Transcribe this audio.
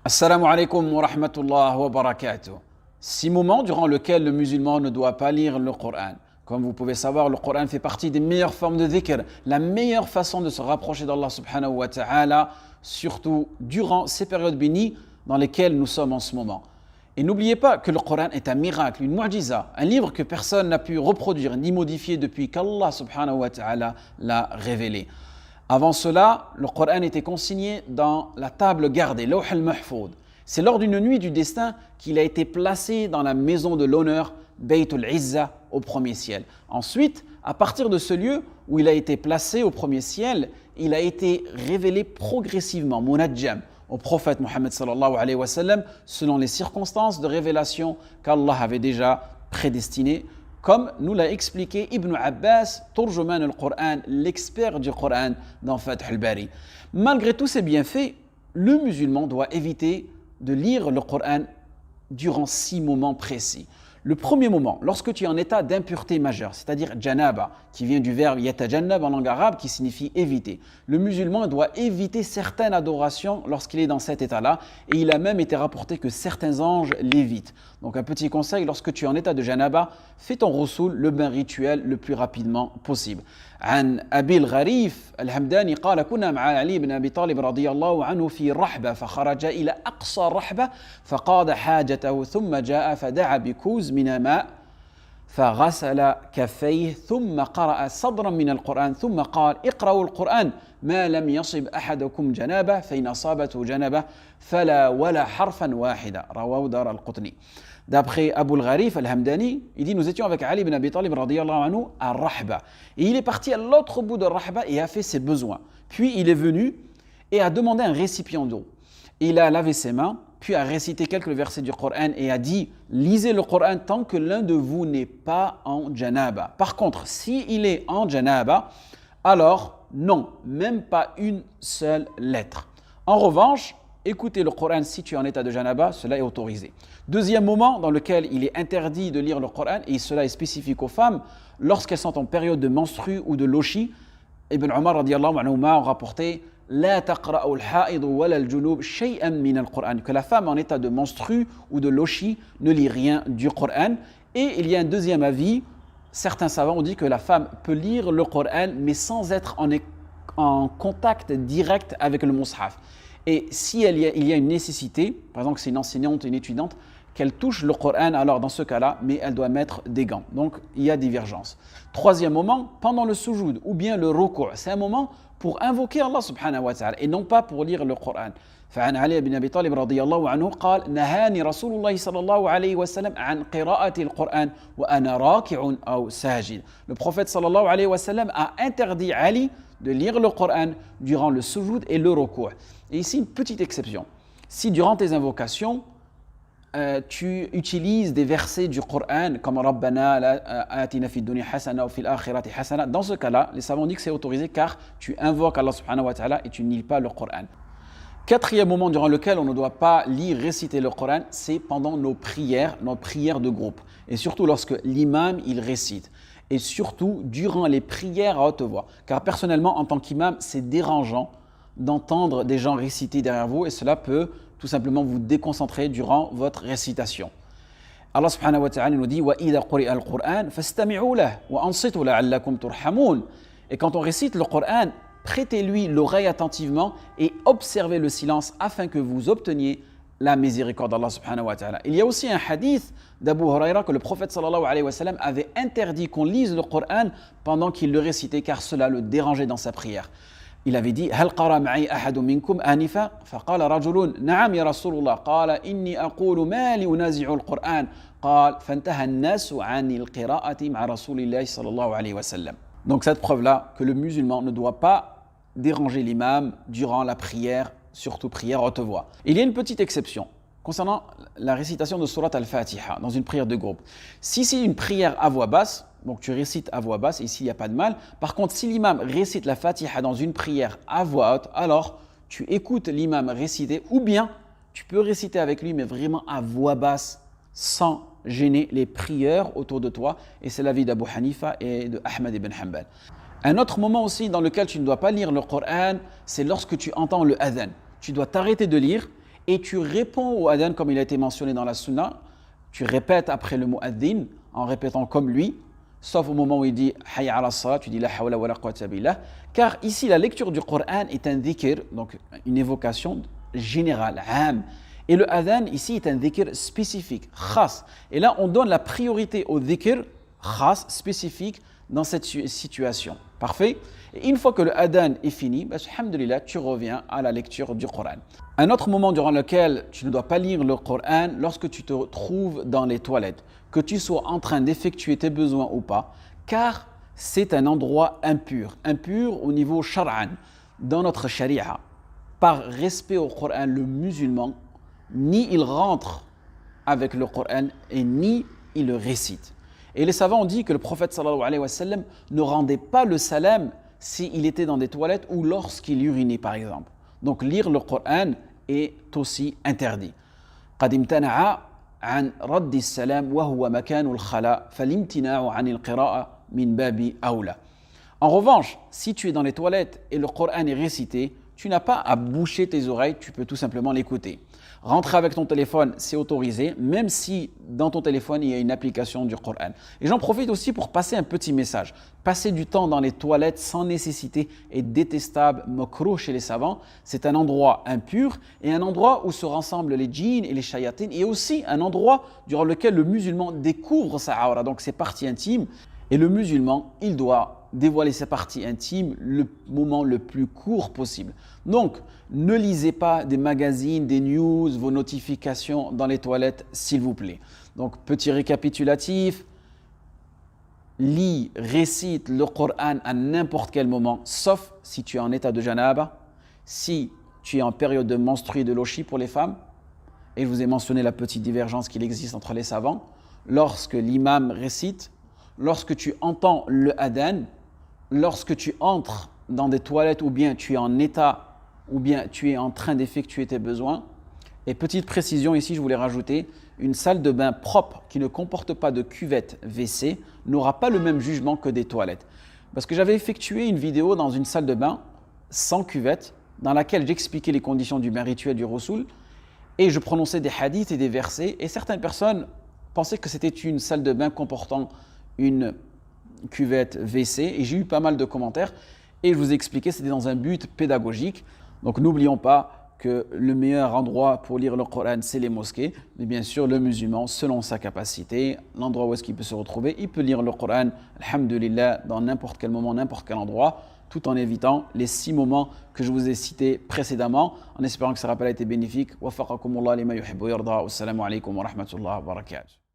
Assalamu alaikum wa rahmatullah wa barakatuh. 6 moments durant lesquels le musulman ne doit pas lire le Coran. Comme vous pouvez savoir, le Coran fait partie des meilleures formes de dhikr, la meilleure façon de se rapprocher d'Allah subhanahu wa ta'ala, surtout durant ces périodes bénies dans lesquelles nous sommes en ce moment. Et n'oubliez pas que le Coran est un miracle, une mu'jiza, un livre que personne n'a pu reproduire ni modifier depuis qu'Allah subhanahu wa ta'ala l'a révélé. Avant cela, le Coran était consigné dans la table gardée, Lawh al-Mahfoud. C'est lors d'une nuit du destin qu'il a été placé dans la maison de l'honneur, Bayt al-Izza, au premier ciel. Ensuite, à partir de ce lieu où il a été placé au premier ciel, il a été révélé progressivement, munajjam, au prophète Mohammed sallallahu alayhi wa sallam, selon les circonstances de révélation qu'Allah avait déjà prédestinées, comme nous l'a expliqué Ibn Abbas, Turjuman al-Qur'an, l'expert du Coran dans Fath al-Bari. Malgré tous ces bienfaits, le musulman doit éviter de lire le Coran durant 6 moments précis. Le premier moment, lorsque tu es en état d'impureté majeure, c'est-à-dire janaba, qui vient du verbe yatajannab en langue arabe, qui signifie éviter. Le musulman doit éviter certaines adorations lorsqu'il est dans cet état-là, et il a même été rapporté que certains anges l'évitent. Donc un petit conseil, lorsque tu es en état de janaba, fais ton roussoul, le bain rituel, le plus rapidement possible. عن أبي الغريف الهمداني قال كنا مع علي بن أبي طالب رضي الله عنه في رحبة فخرج إلى أقصى الرحبة فقضى حاجته ثم جاء فدعا بكوز من ماء فغسل كفيه ثم قرأ صدرا من القرآن ثم قال اقرأوا القرآن ما لم يصب أحدكم جنابه فإن أصابته جنابه فلا ولا حرفا واحدا رواه دار القطني. D'après Abu al-Gharif al-Hamdani, il dit nous étions avec Ali ibn Abi Talib radiyallahu anhu à Rahba. Et il est parti à l'autre bout de Rahba et a fait ses besoins. Puis il est venu et a demandé un récipient d'eau. Il a lavé ses mains, puis a récité quelques versets du Coran et a dit lisez le Coran tant que l'un de vous n'est pas en janaba. Par contre, s'il est en janaba, alors non, même pas une seule lettre. En revanche, écoutez le Coran si tu es en état de janaba, cela est autorisé. Deuxième moment dans lequel il est interdit de lire le Coran, et cela est spécifique aux femmes, lorsqu'elles sont en période de menstru ou de lochi. Ibn Umar radiyallahu anhuma a rapporté لا تقرأ الحائض ولا الجنوب شيئا من القرآن, que la femme en état de menstru ou de lochi ne lit rien du Coran. Et il y a un deuxième avis, certains savants ont dit que la femme peut lire le Coran mais sans être en contact direct avec le mushaf. Et si il y a une nécessité, par exemple c'est une enseignante, une étudiante, qu'elle touche le Coran, alors dans ce cas-là, mais elle doit mettre des gants. Donc il y a divergence. Troisième moment, pendant le sujoud ou bien le ruku', c'est un moment pour invoquer Allah subhanahu wa ta'ala et non pas pour lire le Coran. فعن علي بن أبي طالب رضي الله عنه قال نهاني رسول الله صلى الله عليه وسلم عن قراءة القرآن وأنا راكع أو ساجد. Le prophète صلى الله عليه وسلم a interdit Ali de lire le Coran durant le sujoud et le ruku'. Et ici une petite exception. Si durant tes invocations, tu utilises des versets du Coran comme Rabbana atina fid dunya hasana ou fil akhirati hasana, dans ce cas-là, les savants disent que c'est autorisé car tu invoques Allah subhanahu wa ta'ala et tu ne lis pas le Coran. Quatrième moment durant lequel on ne doit pas lire, réciter le Coran, c'est pendant nos prières de groupe. Et surtout lorsque l'imam il récite. Et surtout durant les prières à haute voix. Car personnellement, en tant qu'imam, c'est dérangeant d'entendre des gens réciter derrière vous et cela peut tout simplement vous déconcentrer durant votre récitation. Allah subhanahu wa ta'ala nous dit وَإِذَا قُرِئَ الْقُرْآنَ فَاسْتَمِعُوا لَهُ وَأَنصِتُوا لَعَلَّكُمْ تُرْحَمُونَ. Et quand on récite le Coran, prêtez-lui l'oreille attentivement et observez le silence afin que vous obteniez la miséricorde d'Allah subhanahu wa ta'ala. Il y a aussi un hadith d'Abu Huraira que le prophète sallallahu alayhi wa sallam avait interdit qu'on lise le Coran pendant qu'il le récitait car cela le dérangeait dans sa prière. Il avait dit هل قرأ معي أحد منكم آنفا فقال رجل نعم يا رسول الله قال إني أقول ما لي أنازع القرآن قال فانتهى الناس عن القراءة مع رسول الله صلى الله عليه وسلم. Donc cette preuve-là que le musulman ne doit pas déranger l'imam durant la prière, surtout prière haute voix. Il y a une petite exception concernant la récitation de Surat al-Fatiha dans une prière de groupe. Si c'est une prière à voix basse, donc tu récites à voix basse, ici il n'y a pas de mal. Par contre, si l'imam récite la Fatiha dans une prière à voix haute, alors tu écoutes l'imam réciter ou bien tu peux réciter avec lui mais vraiment à voix basse sans gêner les prieurs autour de toi. Et c'est l'avis d'Abu Hanifa et de Ahmad ibn Hanbal. Un autre moment aussi dans lequel tu ne dois pas lire le Coran, c'est lorsque tu entends le adhan. Tu dois t'arrêter de lire et tu réponds au adhan comme il a été mentionné dans la sunna. Tu répètes après le mu'adhin en répétant comme lui, sauf au moment où il dit hayya ala salat, tu dis la hawla wa la quwwata billah, car ici la lecture du Coran est un dhikr, donc une évocation générale, am. Et le adhan ici est un dhikr spécifique, khas. Et là on donne la priorité au dhikr khas, spécifique dans cette situation. Parfait. Et une fois que le adhan est fini, alhamdulillah, tu reviens à la lecture du Coran. Un autre moment durant lequel tu ne dois pas lire le Coran, lorsque tu te trouves dans les toilettes, que tu sois en train d'effectuer tes besoins ou pas, car c'est un endroit impur au niveau shar'an, dans notre sharia. Par respect au Coran, le musulman, ni il rentre avec le Coran et ni il le récite. Et les savants ont dit que le prophète sallallahu alayhi wa sallam ne rendait pas le salam s'il était dans des toilettes ou lorsqu'il urinait par exemple. Donc lire le Coran est aussi interdit. قد امتنع عن رد السلام وهو مكان الخلاء فالامتناع عن القراءة من باب أولى. En revanche, si tu es dans les toilettes et le Coran est récité, tu n'as pas à boucher tes oreilles, tu peux tout simplement l'écouter. Rentrer avec ton téléphone, c'est autorisé, même si dans ton téléphone, il y a une application du Coran. Et j'en profite aussi pour passer un petit message. Passer du temps dans les toilettes sans nécessité est détestable, makrouh chez les savants. C'est un endroit impur et un endroit où se rassemblent les djinns et les shayatines, et aussi un endroit durant lequel le musulman découvre sa aura, donc ses parties intimes. Et le musulman, il doit dévoiler ses parties intimes le moment le plus court possible. Donc, ne lisez pas des magazines, des news, vos notifications dans les toilettes, s'il vous plaît. Donc, petit récapitulatif, lis, récite le Coran à n'importe quel moment, sauf si tu es en état de janaba, si tu es en période de menstruée de lochi pour les femmes, et je vous ai mentionné la petite divergence qu'il existe entre les savants, lorsque l'imam récite, lorsque tu entends le adhan, lorsque tu entres dans des toilettes ou bien tu es en état ou bien tu es en train d'effectuer tes besoins. Et petite précision ici, je voulais rajouter, une salle de bain propre qui ne comporte pas de cuvette WC n'aura pas le même jugement que des toilettes. Parce que j'avais effectué une vidéo dans une salle de bain sans cuvette dans laquelle j'expliquais les conditions du bain rituel du Rasoul et je prononçais des hadiths et des versets et certaines personnes pensaient que c'était une salle de bain comportant une cuvette WC et j'ai eu pas mal de commentaires et je vous ai expliqué c'était dans un but pédagogique. Donc n'oublions pas que le meilleur endroit pour lire le Coran c'est les mosquées, mais bien sûr le musulman selon sa capacité, l'endroit où est-ce qu'il peut se retrouver, il peut lire le Coran, alhamdulillah, dans n'importe quel moment, n'importe quel endroit, tout en évitant les 6 moments que je vous ai cités précédemment, en espérant que ce rappel a été bénéfique. Waffaqakumullah lima yuhibbu yarda. Wassalamu alaikum wa rahmatullahi wa barakatuh.